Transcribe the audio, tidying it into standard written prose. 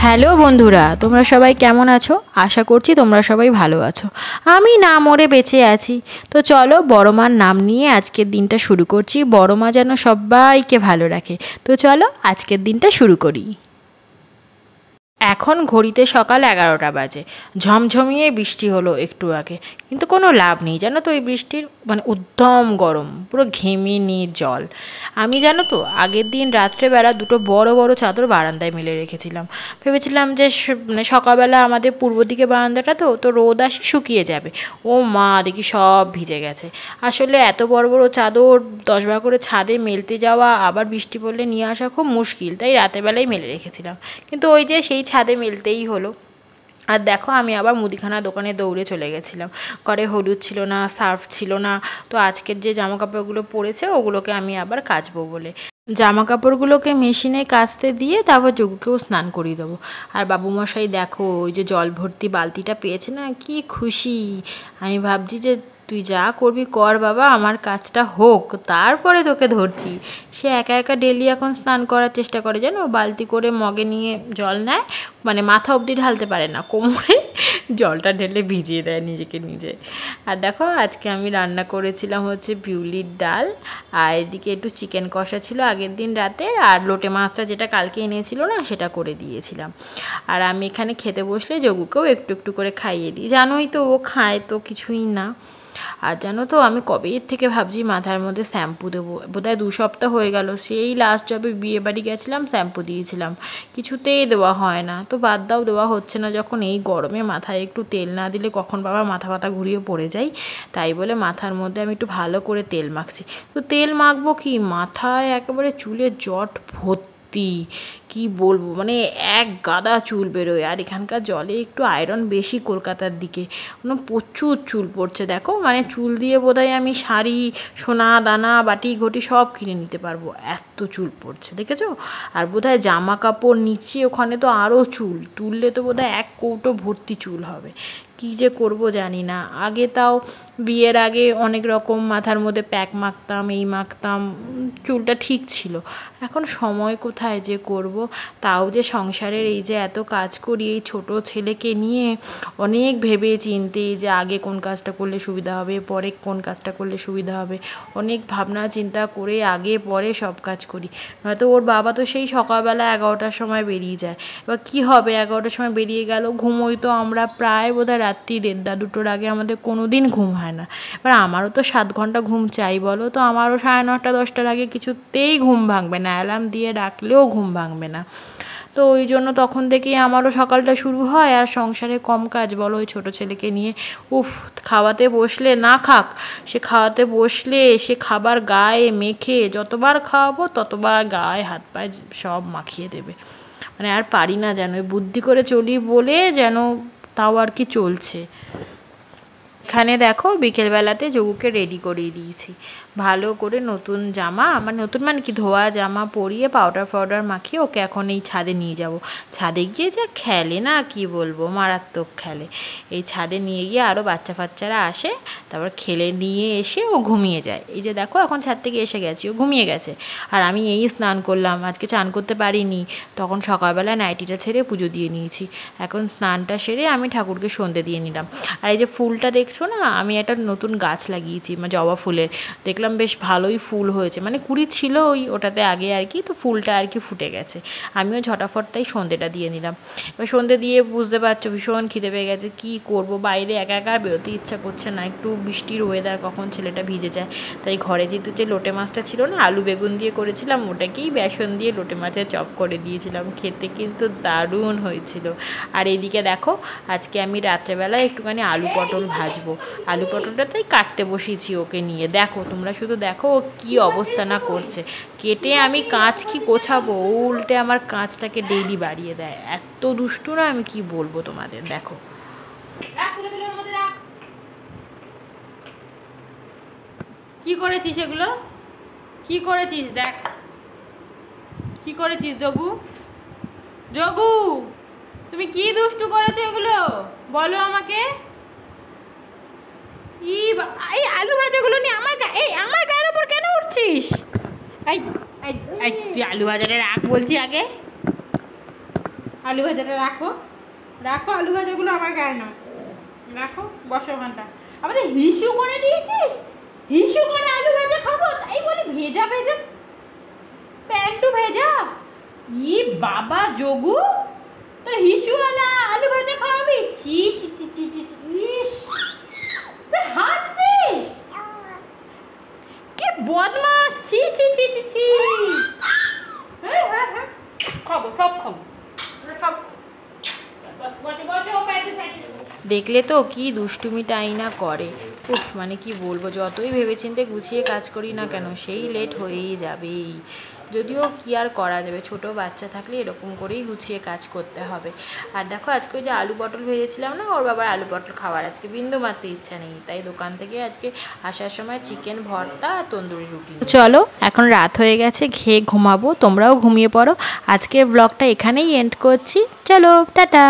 Hello বন্ধুরা, তোমরা সবাই কেমন আছো? আশা করছি তোমরা সবাই ভালো আছো। আমি না মরে বেঁচে আছি। তো চলো বড় মার নাম নিয়ে আজকের দিনটা শুরু করছি। বড় মা যেন সবাইকে ভালো রাখে। তো চলো আজকের দিনটা শুরু করি। এখন ঘড়িতে সকাল 11টা বাজে। ঝমঝমিয়ে বৃষ্টি হলো একটু আগে, কিন্তু কোনো লাভ নেই জানো তো। এই বৃষ্টির উদ্যম গরম, পুরো ঘেমে নিয়ে জল। আমি জানো তো আগের দিন রাত্রেবেলা দুটো বড় বড় চাদর বারান্দায় মেলে রেখেছিলাম। ভেবেছিলাম যে সকালবেলা আমাদের পূর্ব দিকে বারান্দাটা তো রোদ আসে শুকিয়ে যাবে। ও মা, দেখি সব ভিজে গেছে। আসলে এত বড় বড় চাদর 10 বার করে ছাদে মেলতে যাওয়া, আবার বৃষ্টি পড়লে নিয়ে আসা খুব মুশকিল, তাই রাতের বেলায় মেলে রেখেছিলাম। কিন্তু ওই যে সেই ছাদে মেলতেই হলো। আর দেখো আমি আবার মুদিখানা দোকানে দৌড়ে চলে গেছিলাম। ঘরে হলুদ ছিল না, সার্ফ ছিল না। তো আজকের যে জামা কাপড়গুলো পরেছে ওগুলোকে আমি আবার কাচবো বলে জামা কাপড়গুলোকে মেশিনে কাচতে দিয়ে তারপর যোগুকেও স্নান করিয়ে দেবো। আর বাবুমশাই দেখো ওই যে জল ভর্তি বালতিটা পেয়েছে না, কি খুশি। আমি ভাবছি যে তুই যা করবি কর বাবা, আমার কাজটা হোক, তারপরে তোকে ধরছি। সে একা একা ডেলি এখন স্নান করার চেষ্টা করে, জানো, বালতি করে মগে নিয়ে জল নেয়, মাথা অবধি ঢালতে পারে না, কোমরে জলটা ঢেলে ভিজিয়ে দেয় নিজেকে নিজে। আর দেখো আজকে আমি রান্না করেছিলাম হচ্ছে বিউলির ডাল, আর এদিকে একটু চিকেন কষা ছিল আগের দিন রাতের, আর লোটে মাছটা যেটা কালকে এনেছিল না সেটা করে দিয়েছিলাম। আর আমি এখানে খেতে বসলে যোগুকেও একটু একটু করে খাইয়ে দিই, জানোই তো ও খায় তো কিছুই না। আর জানো তো আমি কবের থেকে ভাবছি মাথার মধ্যে শ্যাম্পু দেবো, বোধহয় 2 সপ্তাহ হয়ে গেল। সেই লাস্ট যবে বিয়ে বাড়ি গেছিলাম শ্যাম্পু দিয়েছিলাম, কিছুতেই দেওয়া হয় না। তো বাদ দাও, দেওয়া হচ্ছে না যখন। এই গরমে মাথায় একটু তেল না দিলে কখন বাবা মাথা ব্যথা ঘুরিয়ে পড়ে যাই। তাই বলে মাথার মধ্যে আমি একটু ভালো করে তেল মাখছি। তো তেল মাখবো কি, মাথায় একেবারে চুলের জট ভর্তি, কি বলবো, এক গাদা চুল বেরোয়। আর এখানকার জলে একটু আয়রন বেশি কলকাতার দিকে, প্রচুর চুল পড়ছে। দেখো চুল দিয়ে বোধহয় আমি শাড়ি, সোনা দানা, বাটি ঘটি সব কিনে নিতে পারবো, এত চুল পড়ছে দেখেছো। আর বোধহয় জামা কাপড় নিচে ওখানে তো আরও চুল, তুললে তো বোধহয় 1 কৌটো ভর্তি চুল হবে। কী যে করবো জানি না। আগে তাও বিয়ের আগে অনেক রকম মাথার মধ্যে প্যাক মাখতাম, এই মাখতাম, চুলটা ঠিক ছিল। এখন সময় কোথায় যে করব। তাও যে সংসারের এই যে এত কাজ করি, এই ছোট ছেলেকে নিয়ে অনেক ভেবে চিন্তে যে আগে কোন কাজটা করলে সুবিধা হবে, পরে কোন কাজটা করলে সুবিধা হবে, অনেক ভাবনা চিন্তা করে আগে পরে সব কাজ করি। নয়তো ওর বাবা তো সেই সকালবেলা 11টার সময় বেরিয়ে যায়। এবার কী হবে, 11টার সময় বেরিয়ে গেল, ঘুমোই তো আমরা প্রায় বোধহয় রাত্রি 1:30 2টোর আগে আমাদের কোনো দিন ঘুম হয় না। এবার আমারও তো 7 ঘন্টা ঘুম চাই বলো, তো আমারও 9:30 10টার আগে কিছুতেই ঘুম ভাঙবে না, অ্যালার্ম দিয়ে ডাকলেও ঘুম ভাঙবে না। তো ওই জন্য তখন থেকেই আমারও সকালটা শুরু হয়। আর সংসারে কম কাজ বলো, ওই ছোটো ছেলেকে নিয়ে উফ, খাওয়াতে বসলে না খাক, সে খাওয়াতে বসলে সে খাবার গায়ে মেখে যতবার খাওয়াবো ততবার গায়ে হাত পায়ে সব মাখিয়ে দেবে। আর পারি না যেন, বুদ্ধি করে চলি বলে যেন তাও আর কি চলছে। এখানে দেখো বিকেলবেলাতে যোগুকে রেডি করিয়ে দিয়েছি, ভালো করে নতুন জামা, নতুন কি ধোয়া জামা পরিয়ে পাউডার মাখিয়ে ওকে এখন এই ছাদে নিয়ে যাব। ছাদে গিয়ে যা খেলে না, কি বলবো, মারাত্মক খেলে। এই ছাদে নিয়ে গিয়ে আরও বাচ্চা ফাচ্চারা আসে, তারপর খেলে নিয়ে এসে ও ঘুমিয়ে যায়। এই যে দেখো এখন ছাদ থেকে এসে গেছি, ও ঘুমিয়ে গেছে। আর আমি এই স্নান করলাম, আজকে চান করতে পারিনি, তখন সকালবেলা নাইটিটা ছেড়ে পুজো দিয়ে নিয়েছি। এখন স্নানটা সেরে আমি ঠাকুরকে সন্ধে দিয়ে নিলাম। আর এই যে ফুলটা দেখছো না, আমি একটা নতুন গাছ লাগিয়েছি, জবা ফুলের, দেখলাম বেশ ভালোই ফুল হয়েছে, কুড়ি ছিল ওটাতে আগে আর কি, তো ফুলটা আর কি ফুটে গেছে। আমিও ঝটাফট তাই সন্ধেটা দিয়ে নিলাম। এবার সন্ধে দিয়ে বুঝতে পারছো ভীষণ খিদে পেয়ে গেছে, কি করব, বাইরে একা একা বেরোতে ইচ্ছা করছে না, একটু বৃষ্টির ওয়েদার, কখন ছেলেটা ভিজে যায়। তাই ঘরে যেহেতু যে লোটে মাছটা ছিল না, আলু বেগুন দিয়ে করেছিলাম, ওটাকেই বেসন দিয়ে লোটে মাছের চপ করে দিয়েছিলাম, খেতে কিন্তু দারুণ হয়েছিল। আর এদিকে দেখো আজকে আমি রাত্রেবেলায় একটুখানি আলু পটল ভাজবো, আলু পটলটা তাই কাটতে বসিয়েছি ওকে নিয়ে। দেখো তোমরা শুধু দেখো ও কী অবস্থা না করছে, কেটে আমি কাঁচ কি গোছাবো, ও উল্টে আমার কাঁচটাকে ডেইলি বাড়িয়ে দেয়, এত দুষ্টু না, আমি কি বলবো তোমাদের। দেখো কি করেছিস, এগুলো কি করেছিস, দেখ কি করেছিস যোগু, যোগু তুমি কি দুষ্টু করেছো এগুলো বলো আমাকে। এই আলু ভাজাগুলো নিয়ে আমার গায়ের উপর কেন উঠছিস? এই তুই আলু ভাজাটা রাখ বলছি আগে। আলু ভাজাটা রাখো রাখো, আলু ভাজাগুলো আমার গায়ে না রাখো, বসো ওখানটা। আমাদের হিসু করে দিয়েছিস, হিসু করে আলু ভাজা খাবো তাই বলি ভেজা ভেজা, প্যান্টু ভেজা। বাবা যোগু, তোর হিসুওয়ালা আলু ভাজা খাওয়াবি? ছি ছি ছি ছি ছি ইস, তুই হাসছিস? কি বদমাস, ছি ছি ছি ছি ছি। হ্যাঁ হ্যাঁ হ্যাঁ, খাবো সব খাবো সব। দেখলে তো কি দুষ্টুমিটাই না করে। উফ, মানে কি বলবো, যতই ভেবেচিন্তে গুছিয়ে কাজ করি না কেন সেই লেট হয়েই যাবেই। যদিও কি আর করা যাবে, ছোট বাচ্চা থাকলে এরকম করেই গুছিয়ে কাজ করতে হবে। আর দেখো আজকে ওই যে আলু পটল ভেজেছিলাম না, ওর বাবার আলু পটল খাওয়ার আজকে বিন্দু মাত্র ইচ্ছা নেই, তাই দোকান থেকে আজকে আসার সময় চিকেন ভর্তা আর তন্দুরি রুটি। চলো এখন রাত হয়ে গেছে, খেয়ে ঘুমাবো, তোমরাও ঘুমিয়ে পড়ো। আজকের ব্লগটা এখানেই এন্ড করছি, চলো টাটা।